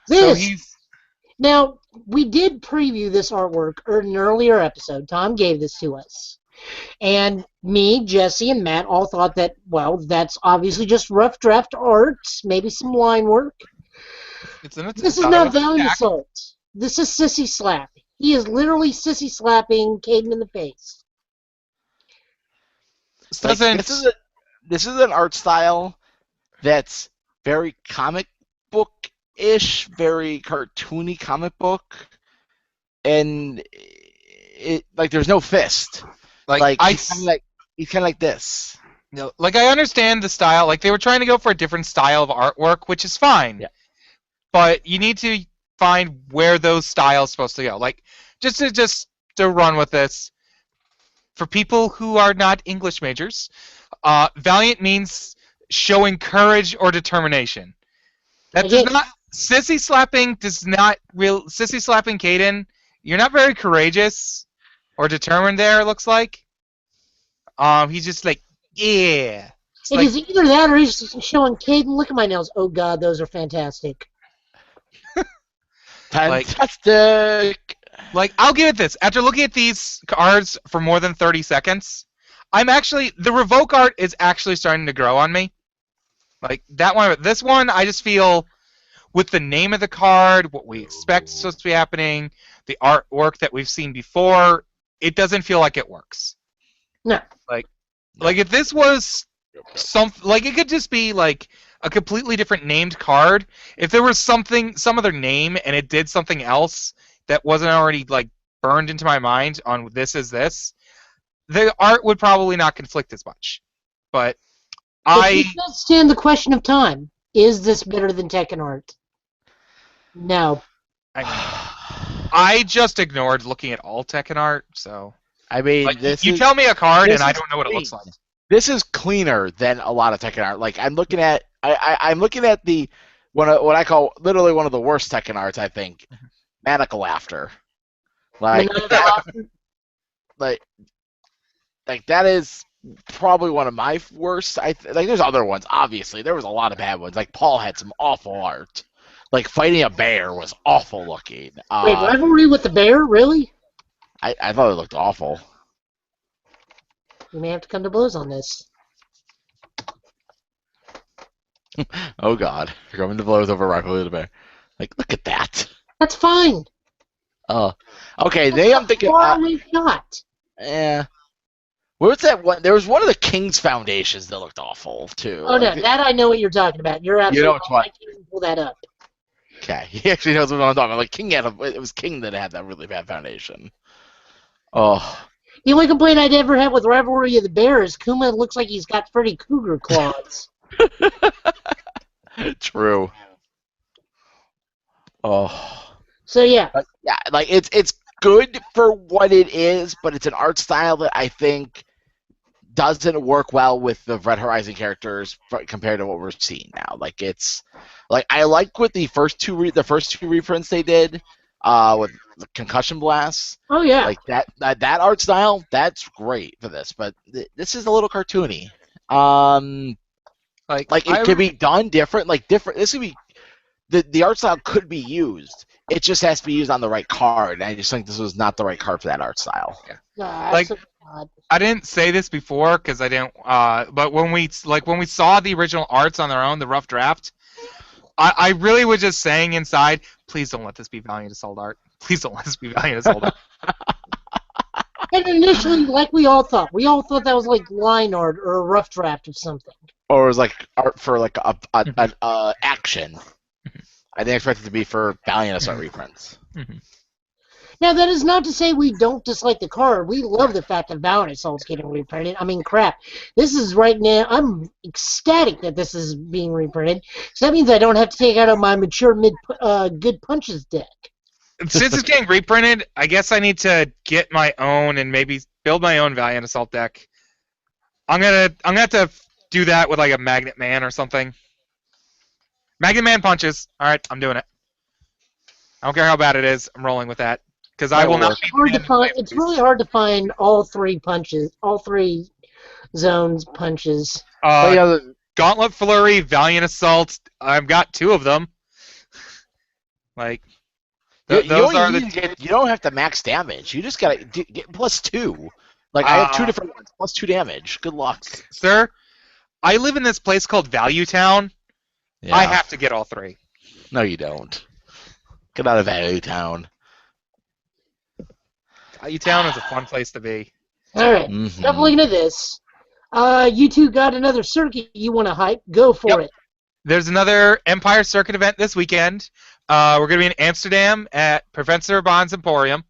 A: This
C: he's
A: now we did preview this artwork in an earlier episode. Tom gave this to us. And me, Jesse, and Matt all thought that, well, that's obviously just rough draft art, maybe some line work. This is not Valiant Assault. This is Sissy Slap. He is literally Sissy slapping Caden in the face.
B: Like, this is an art style that's very comic book-ish, very cartoony comic book, and it like there's no fist. Like he's kind of like this.
C: Like, I understand the style. Like, they were trying to go for a different style of artwork, which is fine.
B: Yeah.
C: But you need to find where those styles supposed to go. Like, just to run with this, for people who are not English majors, valiant means showing courage or determination. That does not sissy slapping Caden. You're not very courageous or determined there, it looks like. He's just like, yeah.
A: It is either that or he's just showing Caden, look at my nails. Oh god, those are fantastic.
B: Fantastic.
C: Like, I'll give it this. After looking at these cards for more than 30 seconds, the Revoke art is actually starting to grow on me. Like, that one, this one, I just feel, with the name of the card, what we expect is supposed to be happening, the artwork that we've seen before, it doesn't feel like it works.
A: No.
C: Like, Like if this was like it could just be like a completely different named card. If there was some other name and it did something else that wasn't already like burned into my mind on this is this, the art would probably not conflict as much. But
A: It does stand the question of time. Is this better than Tekken art? No.
C: I just ignored looking at all Tekken art, so
B: I mean,
C: like, you tell me a card and I don't know what it looks like.
B: This is cleaner than a lot of Tekken art. Like I'm looking at, I'm looking at the what I call literally one of the worst Tekken arts. I think, Maniacal Laughter. Like like that is probably one of my worst. Like there's other ones. Obviously, there was a lot of bad ones. Like Paul had some awful art. Like fighting a bear was awful looking.
A: Wait, rivalry with the bear? Really?
B: I thought it looked awful.
A: We may have to come to blows on this.
B: Oh God, you're coming to blows over rivalry with the bear. Like, look at that.
A: That's fine.
B: Okay. Then I'm thinking.
A: Not.
B: Yeah. What was that one? There was one of the King's Foundations that looked awful too.
A: Oh no, that I know what you're talking about. You're absolutely
B: know what?
A: I can't even pull that up.
B: Okay, he actually knows what I'm talking about. Like it was King that had that really bad foundation. Oh.
A: The only complaint I'd ever had with Rivalry of the Bear is Kuma looks like he's got Freddy Krueger claws.
B: True. Oh.
A: So yeah.
B: But, yeah, like it's good for what it is, but it's an art style that I think doesn't work well with the Red Horizon characters compared to what we're seeing now. Like it's like I like with the first two reprints they did with the Concussion Blasts.
A: Oh yeah.
B: Like that art style, that's great for this, but this is a little cartoony. Like it could be done different. Like different. This could be the art style could be used. It just has to be used on the right card, and I just think this was not the right card for that art style.
A: Yeah.
C: Like I didn't say this before because I didn't. But when we saw the original arts on their own, the rough draft, I really was just saying inside, please don't let this be Valiant Assault art. Please don't let this be Valiant Assault art.
A: And initially, like we all thought that was like line art or a rough draft of something.
B: Or it was like art for like an action. I didn't expect it to be for Valiant Assault reprints.
A: Now, that is not to say we don't dislike the card. We love the fact that Valiant Assault's getting reprinted. I mean, crap. This is right now, I'm ecstatic that this is being reprinted. So that means I don't have to take out my mature good punches deck.
C: Since it's getting reprinted, I guess I need to get my own and maybe build my own Valiant Assault deck. I'm gonna have to do that with like a Magnet Man or something. Magnet Man punches. All right, I'm doing it. I don't care how bad it is. I'm rolling with that because I will not be.
A: It's really hard to find all three zones punches.
C: Gauntlet Flurry, Valiant Assault. I've got two of them. Like
B: you don't have to max damage. You just gotta get +2. Like I have two different ones, +2 damage. Good luck,
C: sir. I live in this place called Value Town. Yeah. I have to get all three.
B: No, you don't. Get out of Value Town.
C: Value Town is a fun place to be.
A: All right, Stop looking at this. You two got another circuit you want to hype. Go for it.
C: There's another Empire Circuit event this weekend. We're going to be in Amsterdam at Professor Bond's Emporium.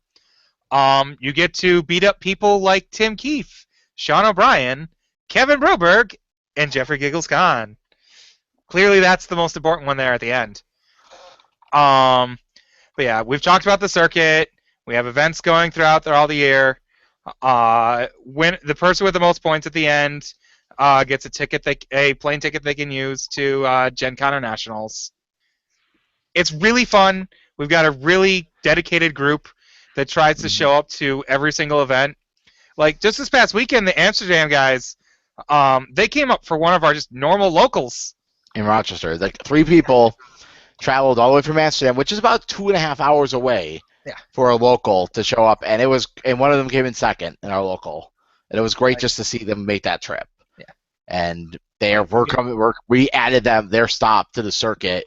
C: You get to beat up people like Tim Keefe, Sean O'Brien, Kevin Broberg, and Jeffrey Giggles Khan. Clearly, that's the most important one there at the end. But yeah, we've talked about the circuit. We have events going throughout there all the year. When the person with the most points at the end gets a plane ticket they can use to Gen Con or Nationals. It's really fun. We've got a really dedicated group that tries to show up to every single event. Like just this past weekend, the Amsterdam guys, they came up for one of our just normal locals.
B: In Rochester. Like 3 people traveled all the way from Amsterdam, which is about 2.5 hours away for a local to show up, and one of them came in second in our local. And it was great just to see them make that trip.
C: Yeah.
B: And we added their stop to the circuit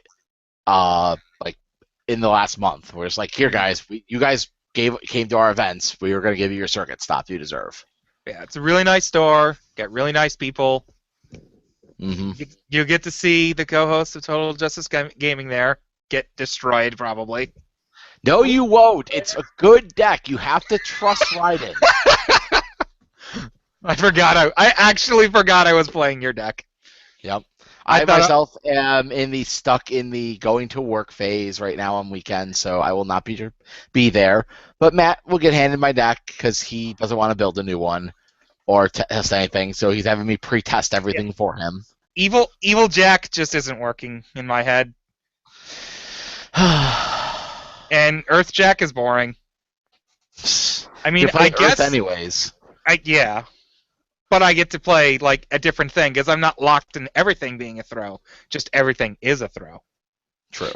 B: like in the last month. We're just like, here guys, you guys came to our events. We were going to give you your circuit stop you deserve.
C: Yeah, it's a really nice store. Got really nice people.
B: Hmm.
C: You get to see the co-host of Total Justice Gaming there get destroyed, probably.
B: No, you won't. It's a good deck. You have to trust Raiden.
C: I actually forgot I was playing your deck.
B: Yep.
C: I
B: I
C: thought-
B: myself am stuck in the going to work phase right now on weekends, so I will not be there. But Matt will get handed my deck because he doesn't want to build a new one or test anything, so he's having me pre-test everything for him.
C: Evil Jack just isn't working in my head, and Earth Jack is boring. I mean,
B: You're playing
C: I guess
B: Earth anyways.
C: yeah, but I get to play like a different thing because I'm not locked in everything being a throw. Just everything is a throw.
B: True.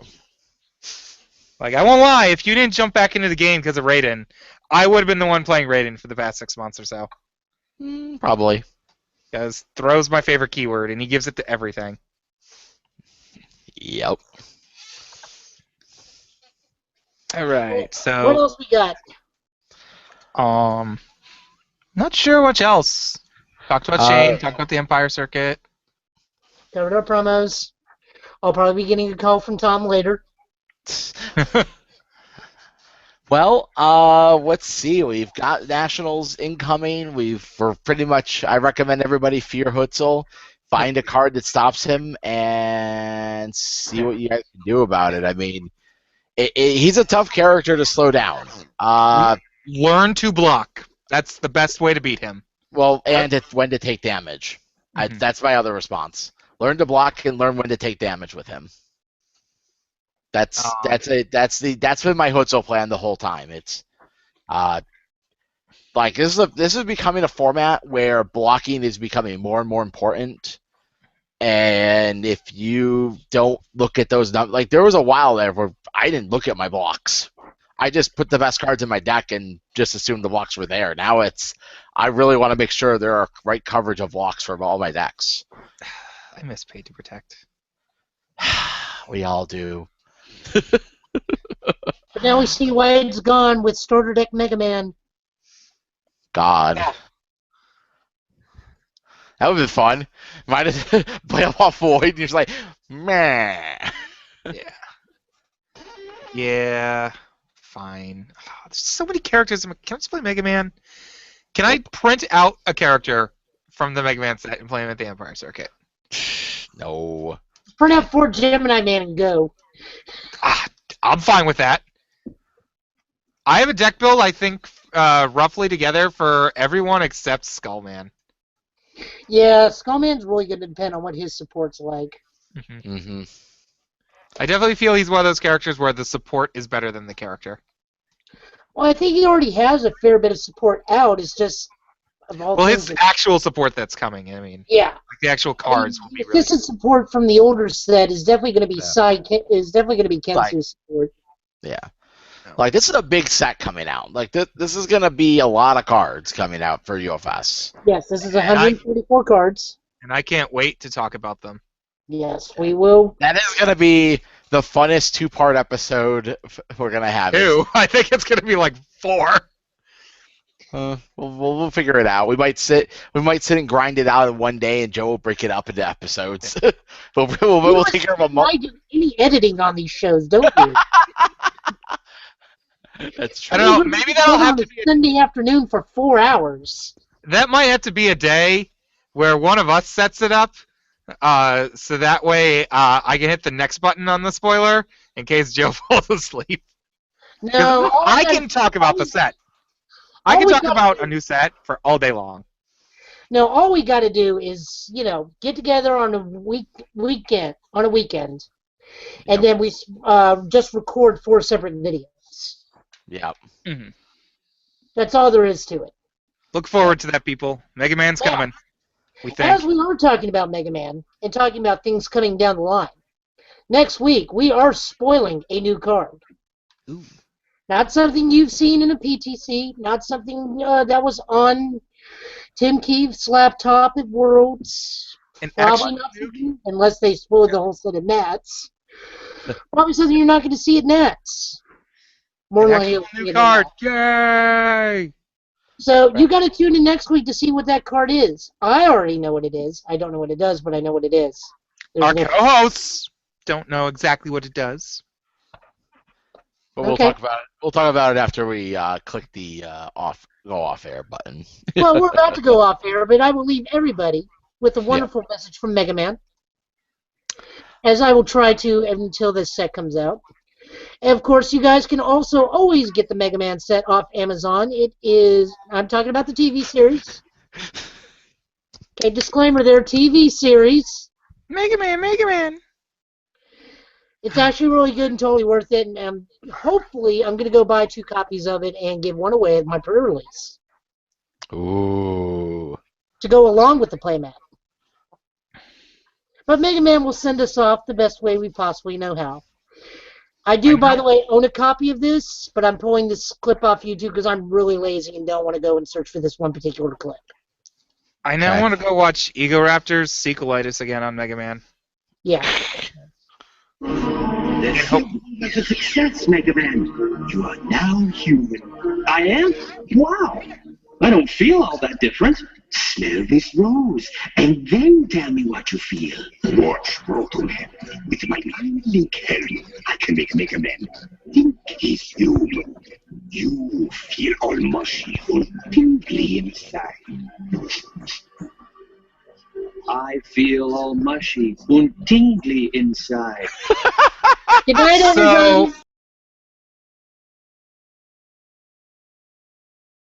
C: Like, I won't lie, if you didn't jump back into the game because of Raiden, I would have been the one playing Raiden for the past 6 months or so.
B: Probably.
C: Because throw's my favorite keyword, and he gives it to everything.
B: Yep.
C: All right,
A: What
C: so
A: else we got?
C: not sure what else. Talked about Shane. Talked about the Empire Circuit.
A: Covered our promos. I'll probably be getting a call from Tom later.
B: Well, let's see. We've got Nationals incoming. We're pretty much. I recommend everybody fear Hutzel. Find a card that stops him and see what you guys can do about it. I mean, he's a tough character to slow down.
C: Learn to block. That's the best way to beat him.
B: Well, and when to take damage.
C: Mhm.
B: That's my other response. Learn to block and learn when to take damage with him. That's been my Hutzel plan the whole time. It's like this is becoming a format where blocking is becoming more and more important. And if you don't look at those numbers, like there was a while there where I didn't look at my blocks. I just put the best cards in my deck and just assumed the blocks were there. Now I really want to make sure there are right coverage of blocks for all my decks.
C: I miss Paid to Protect.
B: We all do.
A: But now we see why it's gone with Starter Deck Mega Man.
B: God.
A: Yeah.
B: That would have been fun. Might have play off Void and you're just like, meh.
C: Yeah. Fine. There's so many characters. Can I just play Mega Man? Can I print out a character from the Mega Man set and play him at the Empire Circuit?
B: No.
A: Print out 4 Gemini Man and go.
C: I'm fine with that. I have a deck build, I think, roughly together for everyone except Skullman.
A: Yeah, Skullman's really going to depend on what his support's like.
B: Mm-hmm.
C: I definitely feel he's one of those characters where the support is better than the character.
A: Well, I think he already has a fair bit of support out. It's just of all
C: Well,
A: things
C: his actual support that's coming. I mean,
A: yeah.
C: like the actual cards will be
A: The
C: really.
A: assistant support from the older set is definitely going to be
B: Yeah.
A: is definitely going to be Kensu's support.
B: Yeah. Like, this is a big set coming out. Like, this is going to be a lot of cards coming out for UFS.
A: Yes, this is
C: And
A: 144 cards.
C: And I can't wait to talk about them.
A: Yes, we will.
B: That is going to be the funnest 2-part episode we're going to have.
C: 2. I think it's going to be like 4.
B: We'll figure it out. We might sit and grind it out in one day, and Joe will break it up into episodes. we'll take care of a month.
A: I do any editing on these shows, don't you?
B: That's true.
C: I don't know. Maybe that'll have to be.
A: Sunday afternoon for 4 hours.
C: That might have to be a day where one of us sets it up, so that way I can hit the next button on the spoiler in case Joe falls asleep. 'Cause
A: No,
C: I can talk about the set. I can talk about a new set for all day long.
A: No, all we got to do is, get together on a weekend, and then we just record 4 separate videos.
B: Yeah.
C: Mm-hmm.
A: That's all there is to it.
C: Look forward to that, people. Mega Man's
A: Yeah.
C: coming. We think.
A: As we are talking about Mega Man and talking about things coming down the line, next week we are spoiling a new card.
B: Ooh.
A: Not something you've seen in a PTC, not something that was on Tim Keefe's laptop at Worlds.
C: An
A: Probably
C: actual
A: not something, unless they spoil the whole set of Nats. Probably something you're not going to see at Nats. More
C: an
A: likely
C: actual
A: you'll see
C: new
A: it
C: card.
A: at
C: Yay!
A: So you got to tune in next week to see what that card is. I already know what it is. I don't know what it does, but I know what it is.
C: Our co-hosts don't know exactly what it does.
B: But we'll
A: Okay.
B: talk about it. We'll talk about it after we click the go off air button.
A: Well, we're about to go off air, but I will leave everybody with a wonderful message from Mega Man, as I will try to until this set comes out. And of course, you guys can also always get the Mega Man set off Amazon. It is, I'm talking about the TV series. Okay, disclaimer there, TV series.
C: Mega Man, Mega Man.
A: It's actually really good and totally worth it. And hopefully, I'm going to go buy 2 copies of it and give one away at my pre-release
B: Ooh.
A: to go along with the playmat. But Mega Man will send us off the best way we possibly know how. I do, by the way, own a copy of this, but I'm pulling this clip off YouTube because I'm really lazy and don't want to go and search for this one particular clip.
C: I now
B: Okay.
C: want to go watch Ego Raptors Sequelitis again on Mega Man.
A: Yeah.
E: The film was a success, Mega Man. You are now human. I am? Wow. I don't feel all that different. Smell this rose, and then tell me what you feel. Watch, Rotoman. With my mind link helmet, I can make Mega Man think he's human. You feel all mushy and tingly inside. I feel all mushy and tingly inside.
A: Good night,
C: So,
A: everybody.